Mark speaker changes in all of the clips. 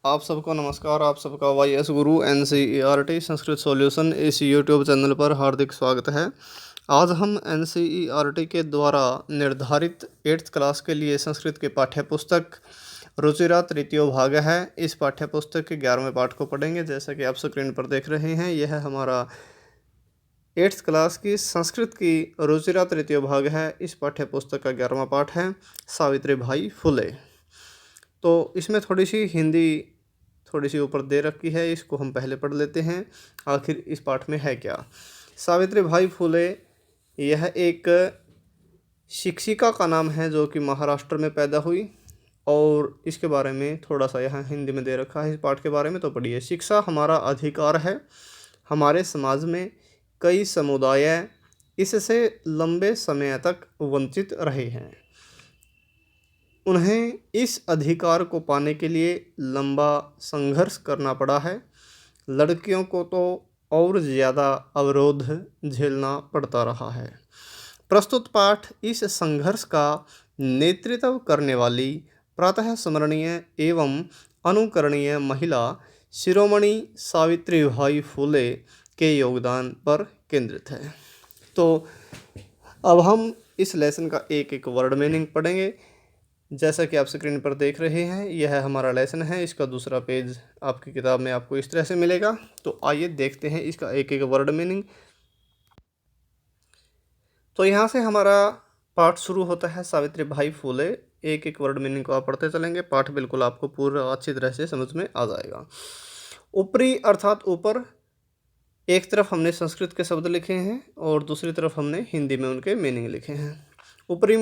Speaker 1: आप सबको नमस्कार। आप सबका YS गुरु NCERT संस्कृत सॉल्यूशन इस यूट्यूब चैनल पर हार्दिक स्वागत है। आज हम NCERT के द्वारा निर्धारित 8th क्लास के लिए संस्कृत के पाठ्य पुस्तक रुचिरा तृतीयो भाग है, इस पाठ्य पुस्तक के 11वें पाठ को पढ़ेंगे। जैसा कि आप स्क्रीन पर देख रहे हैं, यह हमारा 8th क्लास की संस्कृत की रुचिरा तृतीयो भाग है। इस पाठ्य पुस्तक का 11वां पाठ है सावित्री भाई फुले। तो इसमें थोड़ी सी हिंदी थोड़ी सी ऊपर दे रखी है, इसको हम पहले पढ़ लेते हैं आखिर इस पाठ में है क्या। सावित्री भाई फुले यह एक शिक्षिका का नाम है जो कि महाराष्ट्र में पैदा हुई, और इसके बारे में थोड़ा सा यहाँ हिंदी में दे रखा है इस पाठ के बारे में, तो पढ़िए। शिक्षा हमारा अधिकार है। हमारे समाज में कई समुदाय इससे लंबे समय तक वंचित रहे हैं। उन्हें इस अधिकार को पाने के लिए लंबा संघर्ष करना पड़ा है। लड़कियों को तो और ज़्यादा अवरोध झेलना पड़ता रहा है। प्रस्तुत पाठ इस संघर्ष का नेतृत्व करने वाली प्रातः स्मरणीय एवं अनुकरणीय महिला शिरोमणि सावित्रीबाई फुले के योगदान पर केंद्रित है। तो अब हम इस लेसन का एक एक वर्ड मीनिंग पढ़ेंगे। जैसा कि आप स्क्रीन पर देख रहे हैं, यह हमारा लेसन है। इसका दूसरा पेज आपकी किताब में आपको इस तरह से मिलेगा। तो आइए देखते हैं इसका एक एक वर्ड मीनिंग। तो यहाँ से हमारा पाठ शुरू होता है सावित्री भाई फुले। एक एक वर्ड मीनिंग को आप पढ़ते चलेंगे, पाठ बिल्कुल आपको पूरा अच्छी तरह से समझ में आ जाएगा। ऊपरी अर्थात ऊपर, एक तरफ हमने संस्कृत के शब्द लिखे हैं और दूसरी तरफ हमने हिंदी में उनके मीनिंग लिखे हैं। ऊपरी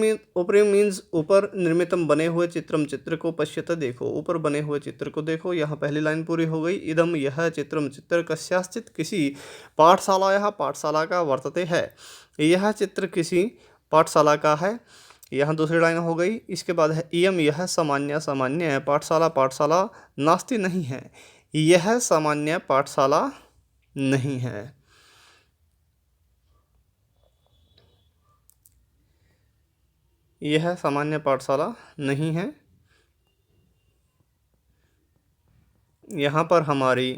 Speaker 1: मीन्स ऊपर, निर्मितम बने हुए, चित्रम चित्र को, पश्यत देखो, ऊपर बने हुए चित्र को देखो। यहाँ पहली लाइन पूरी हो गई। इदम यह चित्रम चित्र कस्याश्चित किसी पाठशाला, यह पाठशाला का वर्तते है। यह चित्र किसी पाठशाला का है। यहाँ दूसरी लाइन हो गई। इसके बाद है इयम यह सामान्य, सामान्य है, पाठशाला पाठशाला नास्ति नहीं है। यह सामान्य पाठशाला नहीं है। यह सामान्य पाठशाला नहीं है। यहाँ पर हमारी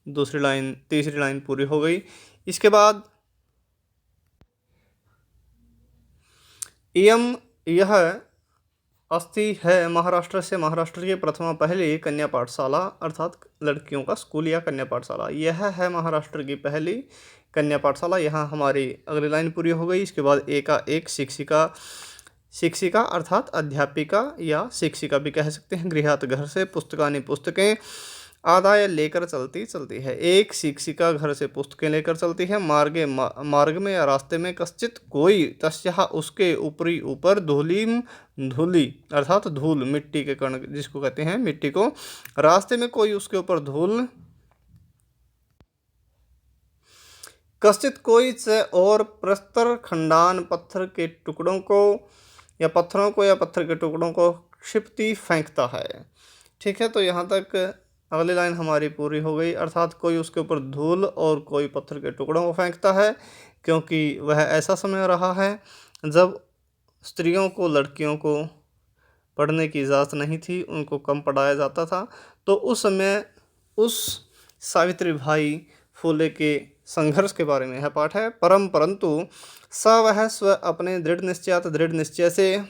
Speaker 1: तीसरी लाइन पूरी हो गई। इसके बाद इयम यह अस्ति है महाराष्ट्र से, महाराष्ट्र की प्रथमा पहली कन्या पाठशाला, अर्थात लड़कियों का स्कूल या कन्या पाठशाला। यह है महाराष्ट्र की पहली कन्या पाठशाला। यहाँ हमारी अगली लाइन पूरी हो गई। इसके बाद एक शिक्षिका, शिक्षिका अर्थात अध्यापिका या शिक्षिका भी कह सकते हैं। गृहात घर से, पुस्तकानि पुस्तकें, आदाय लेकर चलती है। एक शिक्षिका घर से पुस्तकें लेकर चलती है। मार्ग में या रास्ते में, कश्चित कोई, तस्या उसके, ऊपरी ऊपर, धूलिम धूली अर्थात धूल, मिट्टी के कण जिसको कहते हैं मिट्टी को, रास्ते में कोई उसके ऊपर धूल, कश्चित कोई से, और प्रस्तर खंडान पत्थर के टुकड़ों को या पत्थरों को या पत्थर के टुकड़ों को क्षिप्ति फेंकता है। ठीक है, तो यहाँ तक अगली लाइन हमारी पूरी हो गई। अर्थात कोई उसके ऊपर धूल और कोई पत्थर के टुकड़ों को फेंकता है, क्योंकि वह ऐसा समय रहा है जब स्त्रियों को, लड़कियों को पढ़ने की इजाज़त नहीं थी, उनको कम पढ़ाया जाता था। तो उस समय उस सावित्री भाई फुले के संघर्ष के बारे में यह पाठ है। परंतु स वह स्व अपने दृढ़ निश्चय से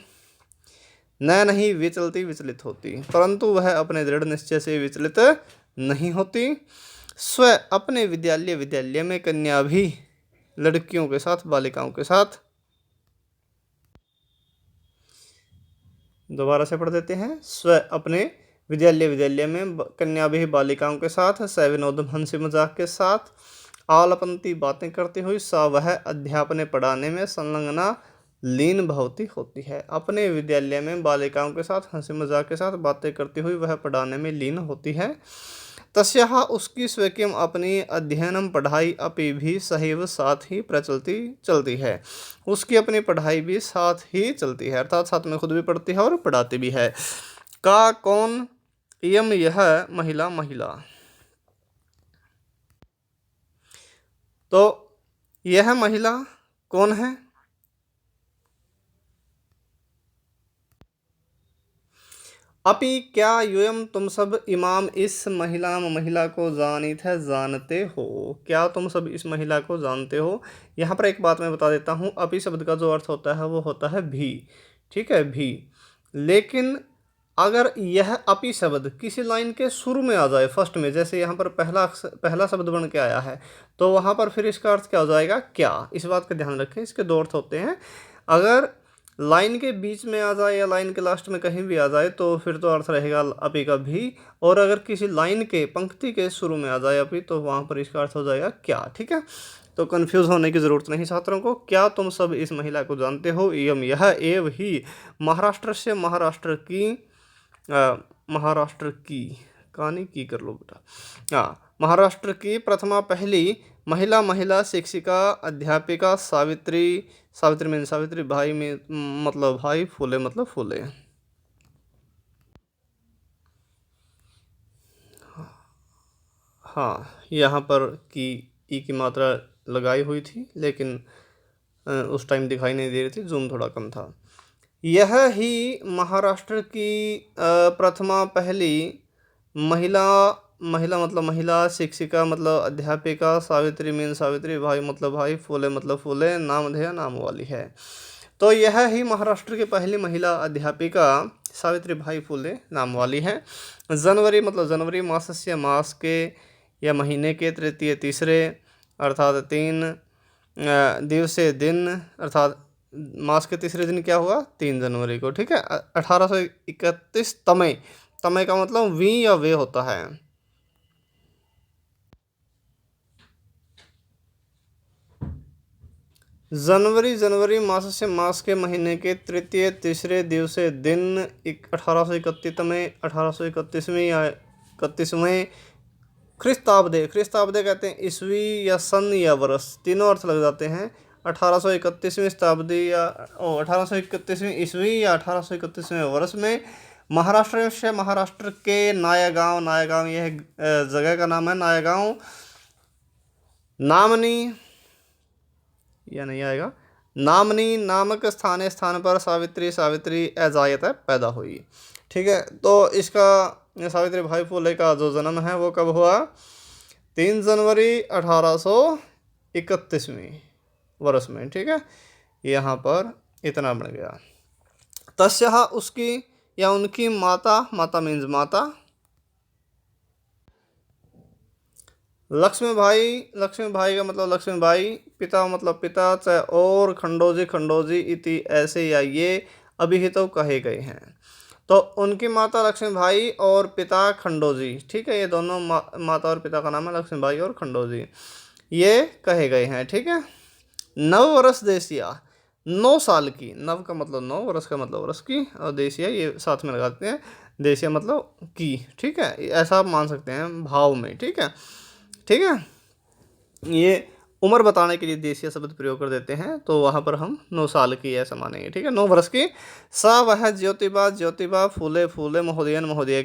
Speaker 1: न नहीं विचलित होती, परंतु वह अपने दृढ़ निश्चय से विचलित नहीं होती। स्व अपने विद्यालय में कन्या भी, लड़कियों के साथ, बालिकाओं के साथ, दोबारा से पढ़ देते हैं। स्व अपने विद्यालय में कन्या भी, बालिकाओं के साथ, सविनोदम हंसी मजाक के साथ, आलपंती बातें करती हुई, सा वह अध्यापन पढ़ाने में संलग्ना लीन भवती होती है। अपने विद्यालय में बालिकाओं के साथ हंसी मजाक के साथ बातें करती हुई वह पढ़ाने में लीन होती है। तस्याः उसकी स्वकीयम अपनी अध्ययनम पढ़ाई अपि भी सहैव साथ ही प्रचलती चलती है। उसकी अपनी पढ़ाई भी साथ ही चलती है, अर्थात साथ में खुद भी पढ़ती है और पढ़ाती भी है। का कौन, इयम यह महिला। तो यह महिला कौन है? अपि क्या यूयम तुम सब इमाम इस महिला को जानित है जानते हो, क्या तुम सब इस महिला को जानते हो। यहाँ पर एक बात मैं बता देता हूँ, अपि शब्द का जो अर्थ होता है वो होता है भी, ठीक है, भी। लेकिन अगर यह अपि शब्द किसी लाइन के शुरू में आ जाए, फर्स्ट में, जैसे यहाँ पर पहला शब्द बन के आया है, तो वहाँ पर फिर इसका अर्थ क्या हो जाएगा, क्या। इस बात का ध्यान रखें, इसके दो अर्थ होते हैं। अगर लाइन के बीच में आ जाए या लाइन के लास्ट में कहीं भी आ जाए तो फिर तो अर्थ रहेगा अपि का भी, और अगर किसी लाइन के पंक्ति के शुरू में आ जाए अपि तो वहाँ पर इसका अर्थ हो जाएगा क्या, ठीक है। तो कंफ्यूज होने की ज़रूरत नहीं छात्रों को। क्या तुम सब इस महिला को जानते हो, इयम यह एव ही महाराष्ट्र से, महाराष्ट्र की कहानी की कर लो बेटा, हाँ, महाराष्ट्र की प्रथमा पहली महिला शिक्षिका अध्यापिका सावित्री, सावित्री मीन सावित्री भाई में मतलब भाई, फूले मतलब फूले। हाँ, यहाँ पर की ई की मात्रा लगाई हुई थी, लेकिन उस टाइम दिखाई नहीं दे रही थी, जूम थोड़ा कम था। यह ही महाराष्ट्र की प्रथमा पहली महिला, मतलब महिला शिक्षिका मतलब अध्यापिका, सावित्री मीन सावित्री, भाई मतलब भाई, फूले मतलब फूले, नामधेय नाम वाली है। तो यह ही महाराष्ट्र की पहली महिला अध्यापिका सावित्री भाई फूले नाम वाली है। जनवरी मतलब जनवरी, मासस्य मास के या महीने के, तृतीय तीसरे अर्थात 3, दिवसे दिन अर्थात मास के तीसरे दिन क्या हुआ, 3 जनवरी को, ठीक है। 1831 तमय, तमय का मतलब वी या वे होता है। जनवरी मास से, मास के महीने के तृतीय तीसरे दिवसे दिन 1831 1831वें या 31वें ख्रिस्ताब्दे कहते हैं ईस्वी या सन या वर्ष, तीनों अर्थ लग जाते हैं। 1831वीं शताब्दी या 1831वीं ईस्वी या 1831वें वर्ष में महाराष्ट्र के नायागांव यह जगह का नाम है, नायागांव नामनी या नहीं आएगा, नामनी नामक स्थान पर सावित्री अजायत पैदा हुई, ठीक है। तो इसका सावित्री भाई फुले का जो जन्म है वो कब हुआ, 3 जनवरी 1831वें वर्ष में, ठीक है। यहाँ पर इतना बन गया। तस्या उसकी या उनकी माता मीन्स माता, लक्ष्मी भाई का मतलब लक्ष्मी भाई, पिता मतलब पिता, चाहे और खंडोजी इति ऐसे या ये अभिहित तो कहे गए हैं। तो उनकी माता लक्ष्मी भाई और पिता खंडोजी, ठीक है, ये दोनों माता और पिता का नाम है लक्ष्मी भाई और खंडोजी, ये कहे गए हैं, ठीक है। नव वर्ष देसिया, 9 साल की, नव का मतलब 9, वर्ष का मतलब वर्ष की, और देसिया ये साथ में लगाते हैं, देसिया मतलब की, ठीक है, ऐसा आप मान सकते हैं भाव में, ठीक है, ठीक है। ये उम्र बताने के लिए देसिया शब्द प्रयोग कर देते हैं, तो वहाँ पर हम 9 साल की ऐसा मानेंगे, ठीक है, 9 वर्ष की। सा वह ज्योतिबा फूले महोदय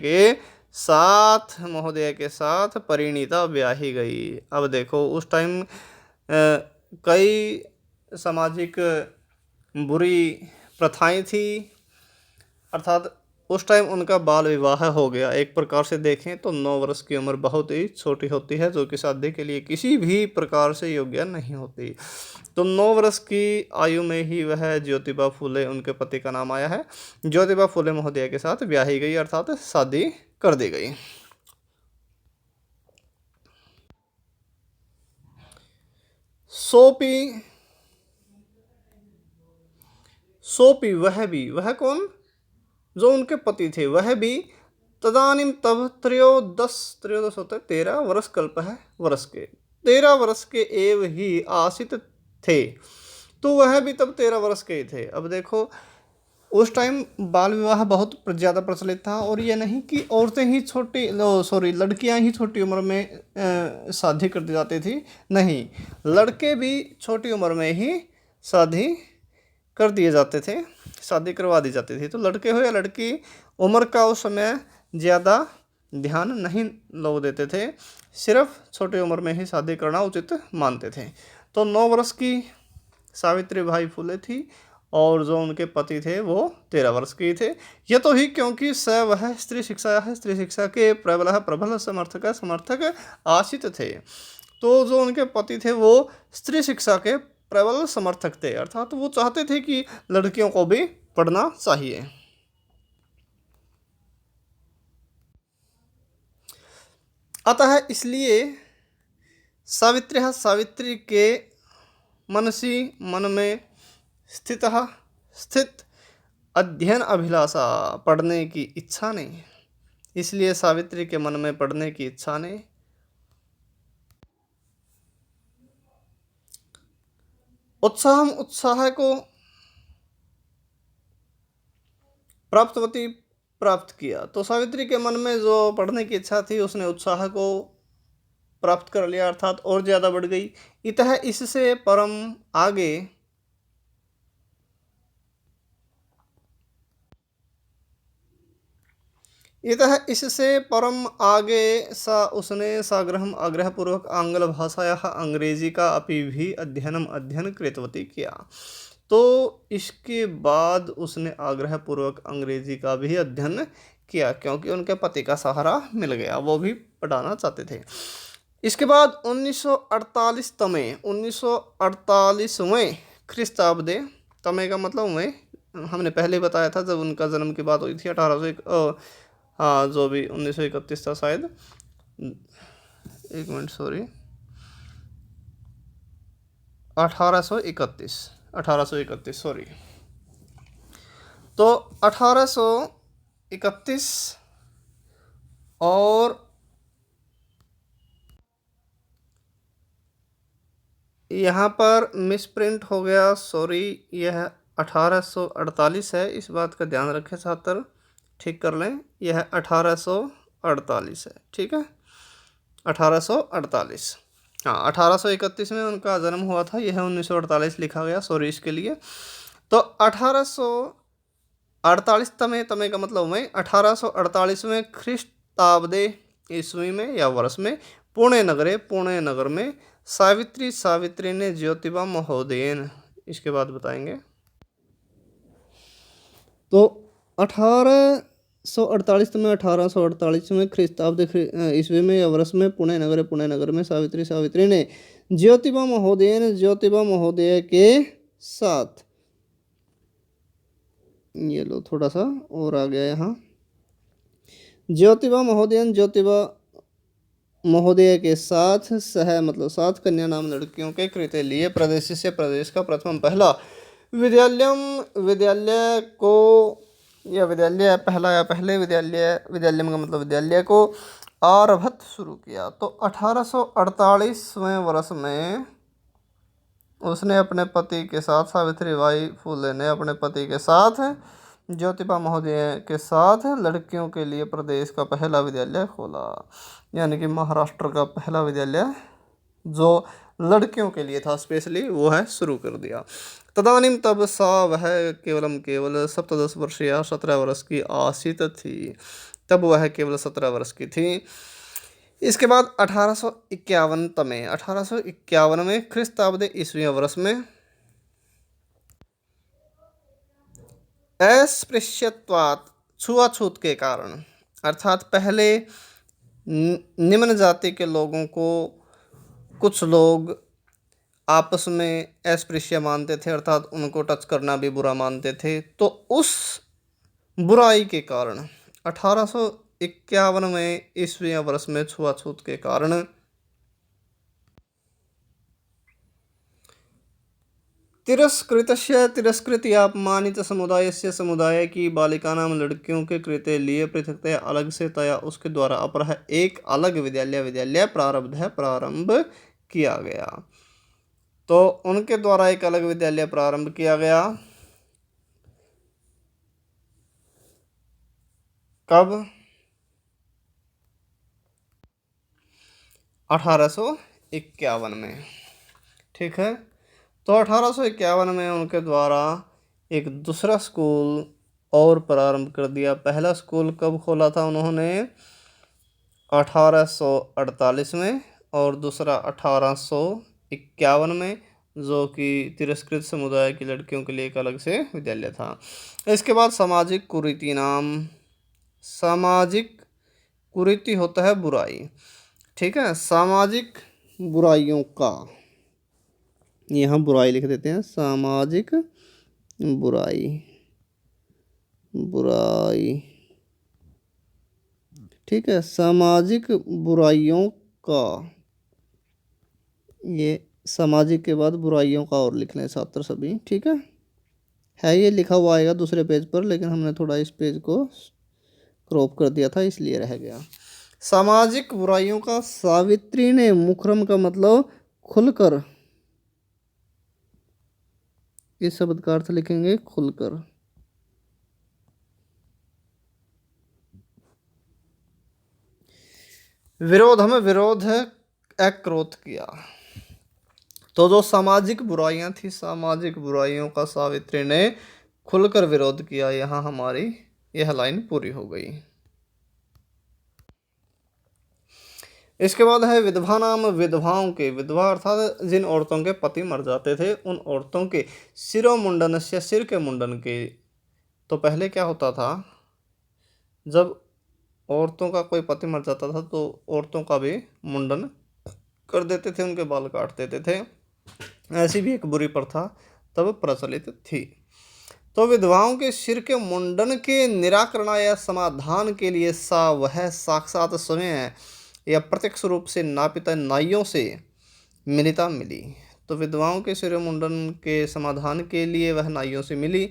Speaker 1: के साथ परिणीता ब्याही गई। अब देखो उस टाइम कई सामाजिक बुरी प्रथाएं थी, अर्थात उस टाइम उनका बाल विवाह हो गया। एक प्रकार से देखें तो 9 वर्ष की उम्र बहुत ही छोटी होती है, जो कि शादी के लिए किसी भी प्रकार से योग्य नहीं होती। तो 9 वर्ष की आयु में ही वह ज्योतिबा फूले, उनके पति का नाम आया है, ज्योतिबा फूले महोदय के साथ ब्याही गई, अर्थात शादी कर दी गई। सोपी वह कौन, जो उनके पति थे, वह भी तदानीम तब त्रयोदश होता है 13 वर्ष, कल्प है वर्ष के, 13 वर्ष के एव ही आसित थे, तो वह भी तब 13 वर्ष के ही थे। अब देखो उस टाइम बाल विवाह बहुत ज़्यादा प्रचलित था, और ये नहीं कि औरतें ही लड़कियां ही छोटी उम्र में शादी कर दी जाती थी, नहीं, लड़के भी छोटी उम्र में ही शादी कर दिए जाते थे, शादी करवा दी जाती थी। तो लड़के हो या लड़की, उम्र का उस समय ज़्यादा ध्यान नहीं लोग देते थे, सिर्फ छोटी उम्र में ही शादी करना उचित मानते थे। तो 9 वर्ष की सावित्री बाई फुले थी, और जो उनके पति थे वो 13 वर्ष के थे। ये तो ही क्योंकि स वह स्त्री शिक्षा है, स्त्री शिक्षा के प्रबल समर्थक आशित थे। तो जो उनके पति थे वो स्त्री शिक्षा के प्रबल समर्थक थे, अर्थात वो चाहते थे कि लड़कियों को भी पढ़ना चाहिए। अतः इसलिए सावित्री के मनसी मन में स्थित अध्ययन अभिलाषा, पढ़ने की इच्छा नहीं। इसलिए सावित्री के मन में पढ़ने की इच्छा नहीं। उत्साह को प्राप्त किया। तो सावित्री के मन में जो पढ़ने की इच्छा थी उसने उत्साह को प्राप्त कर लिया, अर्थात और ज्यादा बढ़ गई। इतः इससे परम आगे सा उसने साग्रहम आग्रहपूर्वक आंग्ल भाषायाः अंग्रेजी का अपि भी अध्ययन कृतवती किया। तो इसके बाद उसने आग्रहपूर्वक अंग्रेजी का भी अध्ययन किया, क्योंकि उनके पति का सहारा मिल गया, वो भी पढ़ाना चाहते थे। इसके बाद 1948वें ख्रीस्ताब्दे, तमे का मतलब में हमने पहले बताया था जब उनका जन्म की बात हुई थी 1800, हाँ जो भी 1931 था शायद, 1831 सॉरी। तो 1831 और यहाँ पर मिसप्रिंट हो गया, सॉरी, यह 1848 है, इस बात का ध्यान रखें छात्र, ठीक कर लें, यह 1848 है, ठीक है, 1848। हाँ, 1831 में उनका जन्म हुआ था, यह 1948 लिखा गया, सॉरी इसके लिए। तो 1848 तमे का मतलब में 1848 में ख्रीस्ताब्दे ईस्वी में या वर्ष में पुणे नगर में सावित्री ने ज्योतिबा महोदयन, इसके बाद बताएंगे। तो 1848 में ख्रीस्ताब्द ईस्वी में या वर्ष में पुणे नगर में सावित्री ने ज्योतिबा महोदय के साथ, ये लो थोड़ा सा और आ गया यहाँ, ज्योतिबा महोदय के साथ मतलब 7 कन्या नाम लड़कियों के कृत्य लिए प्रदेश से प्रदेश का प्रथम पहला विद्यालय को, या विद्यालय पहला या पहले विद्यालय का मतलब विद्यालय को आरंभ शुरू किया। तो 1848वें वर्ष में उसने अपने पति के साथ, सावित्रीबाई फुले ने अपने पति के साथ ज्योतिबा महोदय के साथ लड़कियों के लिए प्रदेश का पहला विद्यालय खोला, यानी कि महाराष्ट्र का पहला विद्यालय जो लड़कियों के लिए था स्पेशली, वो है शुरू कर दिया। तदानीम तब सा वह केवल 17 वर्ष या 17 वर्ष की आसित थी, तब वह केवल 17 वर्ष की थी। इसके बाद 1851 में ख्रीस्ताब्द ईस्वी वर्ष में अस्पृश्यत्वात्, छुआछूत के कारण, अर्थात पहले निम्न जाति के लोगों को कुछ लोग आपस में अस्पृश्य मानते थे, अर्थात उनको टच करना भी बुरा मानते थे। तो उस बुराई के कारण 1851 में ईस्वी वर्ष में छुआछूत के कारण तिरस्कृत या अपमानित समुदाय की बालिकानां लड़कियों के कृत्य लिए पृथकतया अलग से तया उसके द्वारा अपरः एक अलग विद्यालय प्रारंभ किया गया। तो उनके द्वारा एक अलग विद्यालय प्रारंभ किया गया, कब? 1851 में, ठीक है। तो 1851 में उनके द्वारा एक दूसरा स्कूल और प्रारंभ कर दिया। पहला स्कूल कब खोला था उन्होंने? 1848 में, और दूसरा 1851 में। जो कि तिरस्कृत समुदाय की लड़कियों के लिए एक अलग से विद्यालय था। इसके बाद सामाजिक कुरीति नाम, सामाजिक कुरीति होता है बुराई, ठीक है। सामाजिक बुराइयों का, यहाँ बुराई लिख देते हैं, सामाजिक बुराई, बुराई, ठीक है। सामाजिक बुराइयों का, ये सामाजिक के बाद बुराइयों का और लिख लें छात्र सभी, ठीक है। ये लिखा हुआ आएगा दूसरे पेज पर, लेकिन हमने थोड़ा इस पेज को क्रॉप कर दिया था इसलिए रह गया। सामाजिक बुराइयों का सावित्री ने मुखरम का मतलब खुलकर, इस शब्द का अर्थ लिखेंगे खुलकर। विरोध में विरोध है, अक्रोध किया। तो जो सामाजिक बुराइयां थी, सामाजिक बुराइयों का सावित्री ने खुलकर विरोध किया। यहाँ हमारी यह लाइन पूरी हो गई। इसके बाद है विधवा नाम, विधवाओं के, विधवा अर्थात जिन औरतों के पति मर जाते थे उन औरतों के शिरोमुंडन से, सिर के मुंडन के। तो पहले क्या होता था, जब औरतों का कोई पति मर जाता था तो औरतों का भी मुंडन कर देते थे, उनके बाल काट देते थे। ऐसी भी एक बुरी प्रथा तब प्रचलित थी। तो विधवाओं के सिर के मुंडन के निराकरण या समाधान के लिए वह साक्षात स्वयं या प्रत्यक्ष रूप से नापित नाइयों से मिली। तो विधवाओं के सिर मुंडन के समाधान के लिए वह नाइयों से मिली।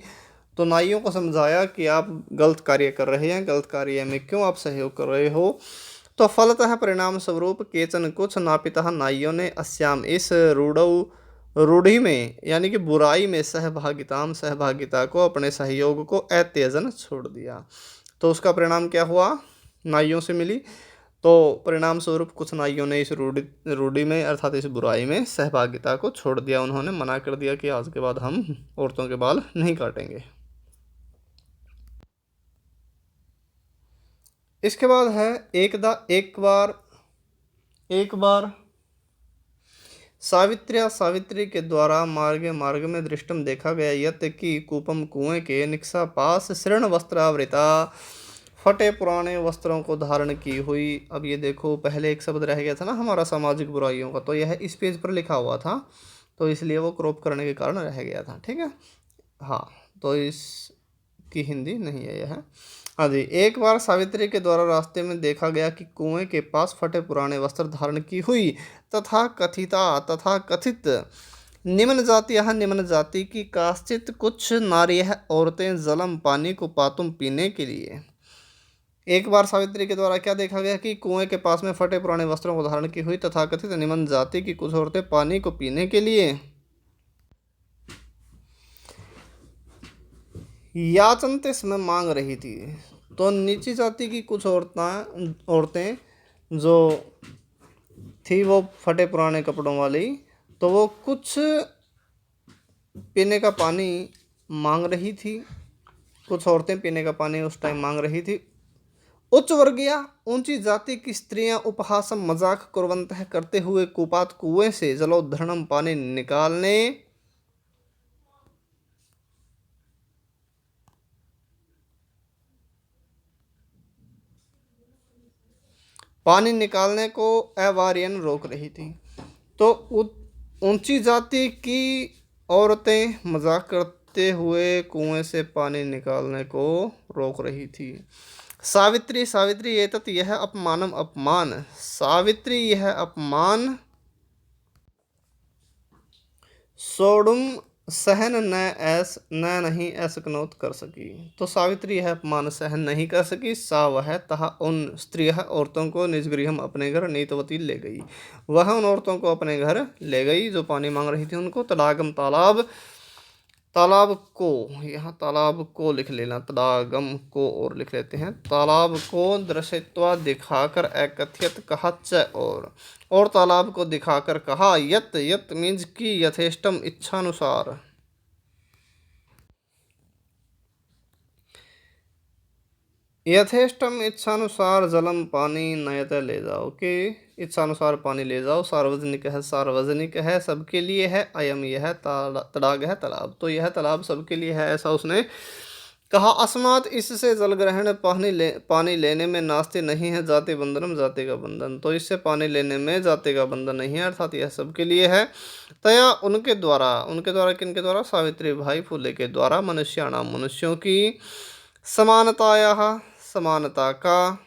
Speaker 1: तो नाइयों को समझाया कि आप गलत कार्य कर रहे हैं, गलत कार्य में क्यों आप सहयोग कर रहे हो। तो फलतः परिणाम स्वरूप केचन कुछ नापिता नाइयों ने अस्याम, इस रूढ़ी में यानी कि बुराई में सहभागिता को, अपने सहयोग को अत्यजन छोड़ दिया। तो उसका परिणाम क्या हुआ, नाइयों से मिली। तो परिणाम स्वरूप कुछ नाइयों ने इस रूढ़ी में अर्थात इस बुराई में सहभागिता को छोड़ दिया। उन्होंने मना कर दिया कि आज के बाद हम औरतों के बाल नहीं काटेंगे। इसके बाद है एक बार सावित्री के द्वारा मार्ग में दृष्टम देखा गया यत कि कूपम, कुएं के, निक्षा पास, शृण वस्त्रावृता, फटे पुराने वस्त्रों को धारण की हुई। अब ये देखो, पहले एक शब्द रह गया था ना हमारा सामाजिक बुराइयों का, तो यह इस पेज पर लिखा हुआ था, तो इसलिए वो क्रॉप करने के कारण रह गया था, ठीक है। हाँ, तो इसकी हिंदी नहीं है यह। हाँ जी, एक बार सावित्री के द्वारा रास्ते में देखा गया कि कुएं के पास फटे पुराने वस्त्र धारण की हुई तथा कथित निम्न जाति की काश्चित कुछ नारियः औरतें जलम, पानी को पातुम, पीने के लिए। एक बार सावित्री के द्वारा क्या देखा गया कि कुएं के पास में फटे पुराने वस्त्रों को धारण की हुई तथा कथित निम्न जाति की कुछ औरतें पानी को पीने के लिए याचनते समय मांग रही थी। तो नीची जाति की कुछ औरतें जो थी वो फटे पुराने कपड़ों वाली, तो वो कुछ पीने का पानी मांग रही थी। कुछ औरतें पीने का पानी उस टाइम मांग रही थी। उच्च वर्गीय, ऊंची जाति की स्त्रियां उपहासम, मजाक कुर्वन्तः करते हुए कुपात, कुएं से जलोद्धरणम, पानी निकालने को अवार्यन रोक रही थी। तो ऊंची जाति की औरतें मजाक करते हुए कुएं से पानी निकालने को रोक रही थी। सावित्री एतत्, यह अपमानम, अपमान, सावित्री यह अपमान, सोडुम सहन न नहीं असकनोत कर सकी। तो सावित्री यह अपमान सहन नहीं कर सकी। सा वह तहा उन स्त्रियः औरतों को निजगृहम अपने घर नीतवती ले गई। वह उन औरतों को अपने घर ले गई जो पानी मांग रही थी उनको। तडागम, तालाब को, यहाँ तालाब को लिख लेना, तडागम को और लिख लेते हैं। तालाब को दर्शयित्वा, दिखाकर, अकथयत कहा, च और तालाब को दिखाकर कहा, यत मीन्स की, यथेष्टम इच्छानुसार। यथेष्टम इच्छानुसार जलम पानी नयत ले जाओ, कि इच्छानुसार पानी ले जाओ, सार्वजनिक है, सार्वजनिक है, सबके लिए है, अयम यह तड़ाग है, तालाब, तो यह तालाब सबके लिए है, ऐसा उसने कहा। अस्मात् इससे जल ग्रहण पानी लेने में नास्ति नहीं है, जाति बंधनम जाति का बंधन, तो इससे पानी लेने में जाति का बंधन नहीं है, अर्थात यह सबके लिए है। तया उनके द्वारा किनके द्वारा, सावित्री भाई फुले के द्वारा, मनुष्याणाम मनुष्यों की, समानताया समानता का,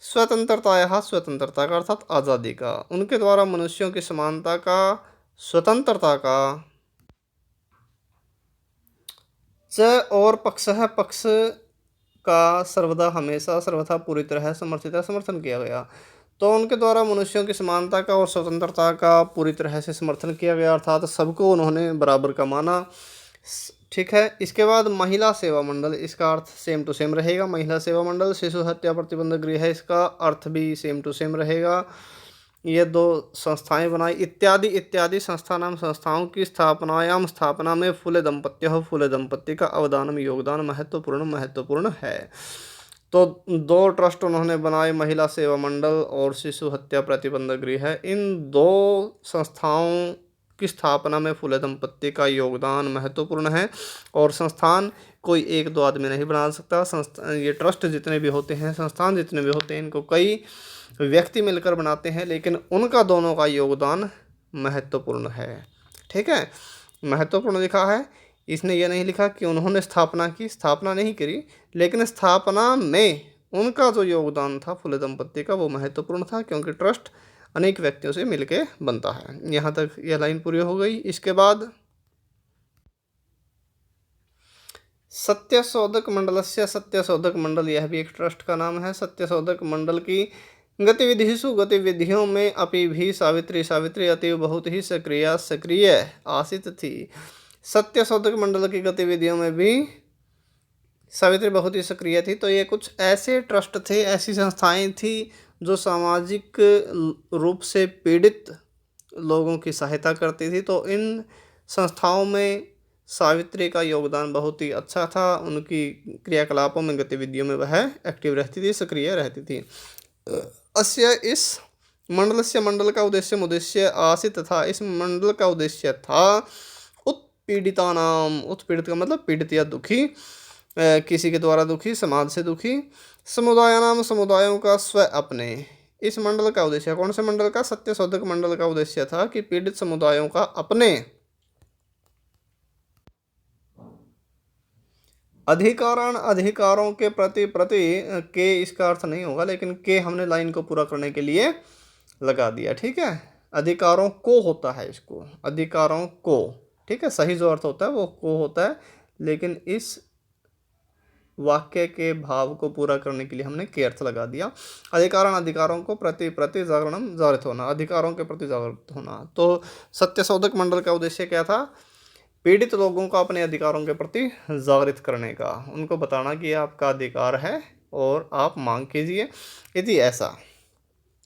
Speaker 1: स्वतंत्रताया स्वतंत्रता का अर्थात आज़ादी का, उनके द्वारा मनुष्यों की समानता का, स्वतंत्रता का, च और पक्ष है, पक्ष का, सर्वदा हमेशा, सर्वथा पूरी तरह समर्थित है, समर्थन किया गया, तो उनके द्वारा मनुष्यों की समानता का और स्वतंत्रता का पूरी तरह से समर्थन किया गया, अर्थात सबको उन्होंने बराबर का माना। ठीक है। इसके बाद महिला सेवा मंडल, इसका अर्थ सेम टू सेम रहेगा, महिला सेवा मंडल। शिशु हत्या प्रतिबंध गृह है, इसका अर्थ भी सेम टू सेम रहेगा। ये दो संस्थाएं बनाई, इत्यादि इत्यादि संस्था नाम, संस्थाओं की स्थापनायाम, स्थापना में फूले दंपत्ति का अवदानम योगदान महत्वपूर्ण है। तो दो ट्रस्ट उन्होंने बनाए, महिला सेवा मंडल और शिशु हत्या प्रतिबंध गृह है। इन दो संस्थाओं की स्थापना में फूले दंपत्ति का योगदान महत्वपूर्ण है, और संस्थान कोई एक दो आदमी नहीं बना सकता। संस्था, ये ट्रस्ट जितने भी होते हैं, संस्थान जितने भी होते हैं, इनको कई व्यक्ति मिलकर बनाते हैं, लेकिन उनका दोनों का योगदान महत्वपूर्ण है। ठीक है, महत्वपूर्ण लिखा है, इसने यह नहीं लिखा कि उन्होंने स्थापना की, स्थापना नहीं करी, लेकिन स्थापना में उनका जो योगदान था फुले दंपत्ति का, वो महत्वपूर्ण था, क्योंकि ट्रस्ट अनेक व्यक्तियों से मिलके बनता है। यहाँ तक यह लाइन पूरी हो गई। इसके बाद सत्यशोधक मंडलस्य, सत्यशोधक मंडल यह भी एक ट्रस्ट का नाम है। सत्यशोधक मंडल की गतिविधियों में अपि भी सावित्री अतीव बहुत ही सक्रिय आसित थी। सत्यशोधक मंडल की गतिविधियों में भी सावित्री बहुत ही सक्रिय थी। तो ये कुछ ऐसे ट्रस्ट थे, ऐसी संस्थाएं थी जो सामाजिक रूप से पीड़ित लोगों की सहायता करती थी। तो इन संस्थाओं में सावित्री का योगदान बहुत ही अच्छा था, उनकी क्रियाकलापों में, गतिविधियों में वह एक्टिव रहती थी, सक्रिय रहती थी। अस्य इस मंडलस्य, मंडल का उद्देश्य आसित था, इस मंडल का उद्देश्य था उत्पीड़िता नाम, उत्पीड़ित का मतलब पीड़ित या दुखी, किसी के द्वारा दुखी, समाज से दुखी, समुदाय नाम समुदायों का, स्व अपने। इस मंडल का उद्देश्य, कौन से मंडल का, सत्यशोधक मंडल का उद्देश्य था कि पीड़ित समुदायों का अपने अधिकारों के प्रति के, इसका अर्थ नहीं होगा, लेकिन के हमने लाइन को पूरा करने के लिए लगा दिया। ठीक है, अधिकारों को होता है, इसको अधिकारों को, ठीक है, सही जो अर्थ होता है वो को होता है, लेकिन इस वाक्य के भाव को पूरा करने के लिए हमने के अर्थ लगा दिया। अधिकारों को प्रति जागरणम, जागृत होना, अधिकारों के प्रति जागृत होना। तो सत्यशोधक मंडल का उद्देश्य क्या था, पीड़ित लोगों को अपने अधिकारों के प्रति जागृत करने का, उनको बताना कि आपका अधिकार है और आप मांग कीजिए, यदि ऐसा।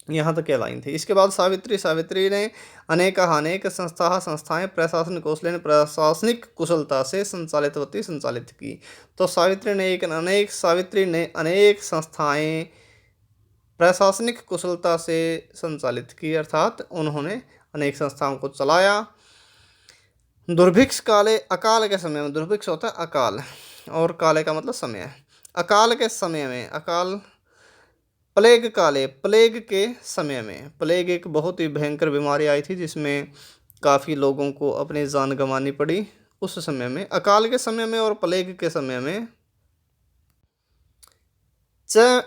Speaker 1: यहाँ तक क्या लाइन थी। इसके बाद सावित्री ने अनेक संस्थाएं प्रशासनिक कुशलता से संचालित की। तो सावित्री ने अनेक संस्थाएं प्रशासनिक कुशलता से संचालित की, अर्थात उन्होंने अनेक संस्थाओं को चलाया। दुर्भिक्ष काले, अकाल के समय में, दुर्भिक्ष होता है अकाल, और काले का मतलब समय। अकाल के समय में, अकाल प्लेग काले, प्लेग के समय में, प्लेग एक बहुत ही भयंकर बीमारी आई थी जिसमें काफ़ी लोगों को अपनी जान गंवानी पड़ी। उस समय में, अकाल के समय में और प्लेग के समय में, च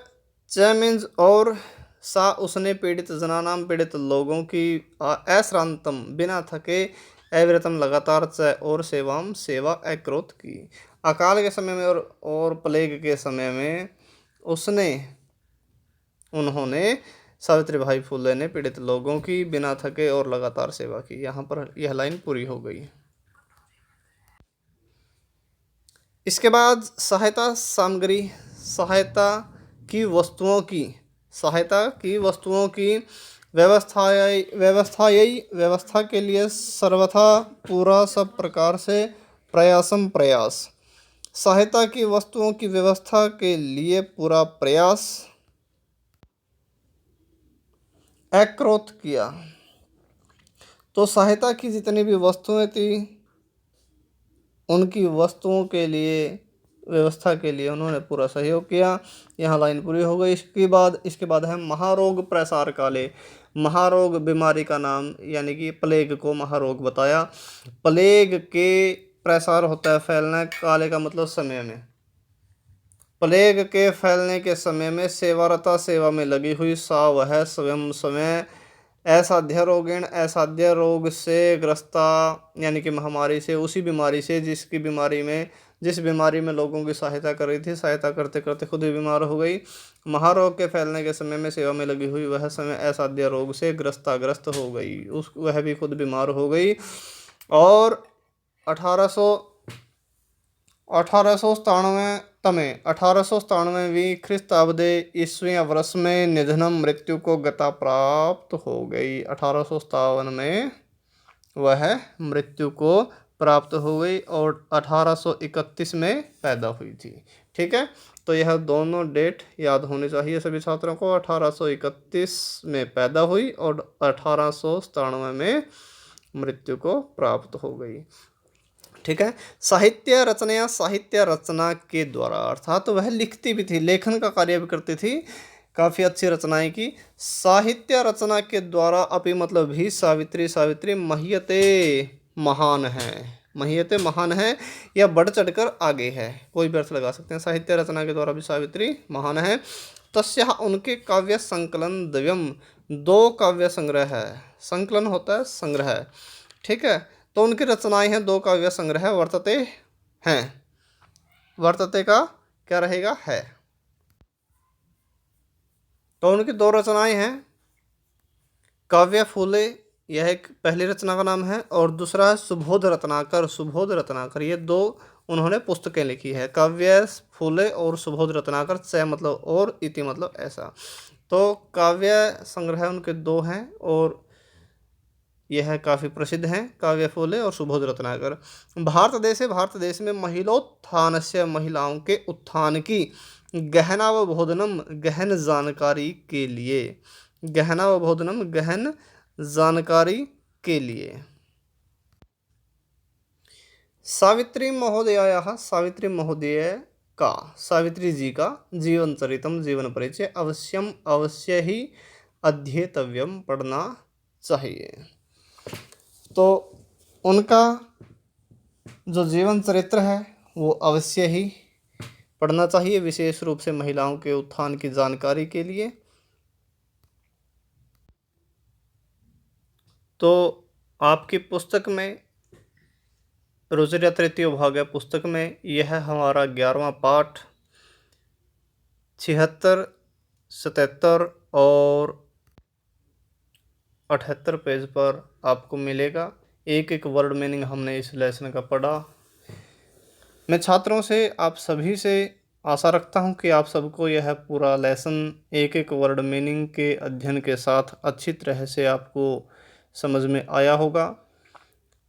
Speaker 1: मीन्स और, सा उसने पीड़ित जनानाम, पीड़ित लोगों की, अश्रांतम बिना थके, अविरतम लगातार, च और सेवाम सेवा अक्रोध की। अकाल के समय में और प्लेग के समय में उन्होंने सावित्री भाई फुले ने पीड़ित लोगों की बिना थके और लगातार सेवा की। यहाँ पर यह लाइन पूरी हो गई। इसके बाद सहायता सामग्री, सहायता की वस्तुओं की व्यवस्था के लिए सर्वथा पूरा सब प्रकार से प्रयास, सहायता की वस्तुओं की व्यवस्था के लिए पूरा प्रयास अक्रोध किया। तो सहायता की जितनी भी वस्तुएं थी उनकी वस्तुओं के लिए व्यवस्था के लिए उन्होंने पूरा सहयोग किया। यहाँ लाइन पूरी हो गई। इसके बाद है महारोग प्रसार काले। महारोग बीमारी का नाम, यानी कि प्लेग को महारोग बताया। प्लेग के प्रसार होता है फैलना, काले का मतलब समय में। प्लेग के फैलने के समय में सेवारता, सेवा में लगी हुई, सा वह स्वयं समय, असाध्य रोगीण, असाध्य रोग से ग्रस्ता, यानी कि महामारी से, उसी बीमारी से जिस बीमारी में लोगों की सहायता कर रही थी, सहायता करते करते खुद ही बीमार हो गई। महारोग के फैलने के समय में सेवा में लगी हुई वह समय असाध्य रोग से ग्रस्त हो गई, वह भी खुद बीमार हो गई। और 1897वीं ख्रीस्ताब्दे ईस्वी वर्ष में निधनम, मृत्यु को गता प्राप्त हो गई। 1857 में वह मृत्यु को प्राप्त हो गई और 1831 में पैदा हुई थी। ठीक है, तो यह दोनों डेट याद होनी चाहिए सभी छात्रों को। 1831 में पैदा हुई और 1897 में मृत्यु को प्राप्त हो गई। ठीक है, साहित्य रचना के द्वारा, अर्थात तो वह लिखती भी थी, लेखन का कार्य भी करती थी, काफ़ी अच्छी रचनाएं की। साहित्य रचना के द्वारा अपि मतलब भी सावित्री महियते महान है, महियते महान है या बढ़ चढ़कर आगे है, कोई भी अर्थ लगा सकते हैं। साहित्य रचना के द्वारा भी सावित्री महान है। तस्या, उनके काव्य संकलन द्वयम, 2 काव्य संग्रह है। संकलन होता है संग्रह। ठीक है, तो उनकी रचनाएं हैं 2 काव्य संग्रह वर्तते हैं। वर्तते का क्या रहेगा, है। तो उनकी 2 रचनाएं हैं। काव्य फूले, यह एक पहली रचना का नाम है, और दूसरा है सुबोध रत्नाकर। ये 2 उन्होंने पुस्तकें लिखी है, काव्य फूले और सुबोध रत्नाकर। च मतलब और, इति मतलब ऐसा। तो काव्य संग्रह उनके 2 हैं और यह काफ़ी प्रसिद्ध हैं, काव्य फूले और सुबोध रत्नाकर। भारत देश में महिलोत्थान से, महिलाओं के उत्थान की, गहनावबोधनम, गहन जानकारी के लिए, गहनावबोधनम, गहन जानकारी के लिए। सावित्री महोदयायाः, सावित्री महोदय का, सावित्री जी का जीवन चरितम, जीवन परिचय, अवश्य ही अध्येतव्यम, पढ़ना चाहिए। तो उनका जो जीवन चरित्र है वो अवश्य ही पढ़ना चाहिए, विशेष रूप से महिलाओं के उत्थान की जानकारी के लिए। तो आपकी पुस्तक में, रुचिर तृतीय भाग है पुस्तक में, यह हमारा 11वां पाठ 76, 77 और 78 पेज पर आपको मिलेगा। एक एक वर्ड मीनिंग हमने इस लेसन का पढ़ा। मैं छात्रों से, आप सभी से आशा रखता हूं कि आप सबको यह पूरा लेसन एक एक वर्ड मीनिंग के अध्ययन के साथ अच्छी तरह से आपको समझ में आया होगा।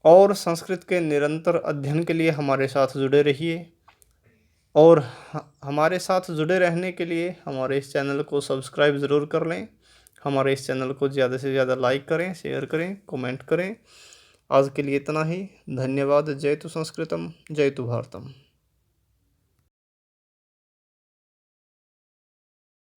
Speaker 1: और संस्कृत के निरंतर अध्ययन के लिए हमारे साथ जुड़े रहिए, और हमारे साथ जुड़े रहने के लिए हमारे इस चैनल को सब्सक्राइब ज़रूर कर लें। हमारे इस चैनल को ज़्यादा से ज़्यादा लाइक करें, शेयर करें, कमेंट करें। आज के लिए इतना ही। धन्यवाद। जय तु संस्कृतम, जय तु भारतम।